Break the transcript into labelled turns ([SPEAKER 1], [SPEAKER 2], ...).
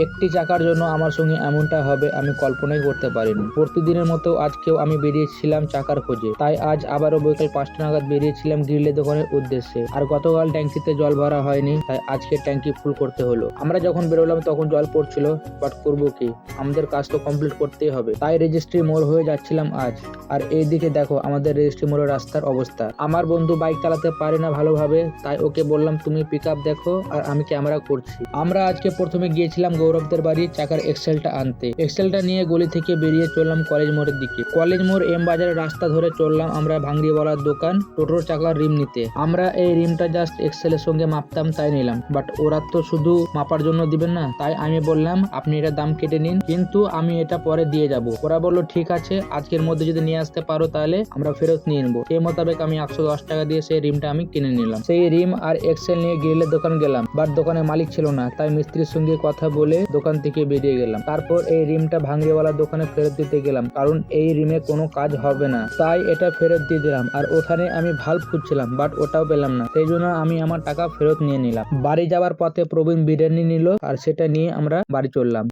[SPEAKER 1] একটি চাকার জন্য আমার সঙ্গে এমনটা হবে আমি কল্পনাই করতে পারিনি। প্রতিদিনের মতো আজকেও আমি বেরিয়েছিলাম চাকার খোঁজে। তাই আজ আবারও বিকেল 5টা নাগাদ বেরিয়েছিলাম গ্রিলের দোকানের উদ্দেশ্যে। আর গতকাল ট্যাঙ্কিতে জল ভরা হয়নি, তাই আজকে ট্যাঙ্কি ফুল করতে হলো। আমরা যখন বেরোলাম তখন জল পড়ছিল, বাট করবো কি, আমাদের কাজ তো কমপ্লিট করতেই হবে। তাই রেজিস্ট্রি মোড় হয়ে যাচ্ছিলাম আজ। আর এইদিকে দেখো আমাদের রেজিস্ট্রি মোড়ের রাস্তার অবস্থা। আমার বন্ধু বাইক চালাতে পারে না ভালোভাবে, তাই ওকে বললাম তুমি পিক আপ দেখো আর আমি ক্যামেরা করছি। আমরা আজকে প্রথমে গিয়েছিলাম গৌরবদের বাড়ি চাকার এক্সেলটা আনতে। এক্সেলটা নিয়ে গলি থেকে বেরিয়ে চললাম কলেজ মোড়ের দিকে। কলেজ মোড় এম বাজারের রাস্তা ধরে চললাম আমরা ভাঙড়িওয়ালার দোকান টোটোর চাকার রিম নিতে। আমরা এই রিমটা জাস্ট এক্সেলের সঙ্গে মাপতাম তাই নিলাম, বাট ওরা তো শুধু মাপার জন্য দিবেন না, তাই আমি বললাম আপনি এটা দাম কেটে নিন, কিন্তু আমি এটা পরে দিয়ে যাব। ওরা বললো ঠিক আছে, আজকের মধ্যে যদি নিয়ে আসতে পারো তাহলে আমরা ফেরত নিয়ে নেবো। সেই মোতাবেক আমি 110 টাকা দিয়ে সেই রিমটা আমি কিনে নিলাম। সেই রিম আর এক্সেল নিয়ে গ্রিলের দোকান গেলাম, বাট দোকানে মালিক ছিল না, তাই মিস্ত্রির সঙ্গে কথা বলে দোকান থেকে বেরিয়ে গেলাম। তারপর এই রিমটা ভাঙড়িওয়ালার দোকানে ফেরত দিতে গেলাম, কারণ এই রিমে কোনো কাজ হবে না, তাই এটা ফেরত দিয়ে দিলাম। আর ওখানে আমি ভাল্ব খুঁজছিলাম, বাট ওটাও পেলাম না, সেই জন্য আমি আমার টাকা ফেরত নিয়ে নিলাম। বাড়ি যাওয়ার পথে প্রবীণ বিরিয়ানি নিল, আর সেটা নিয়ে আমরা বাড়ি চললাম।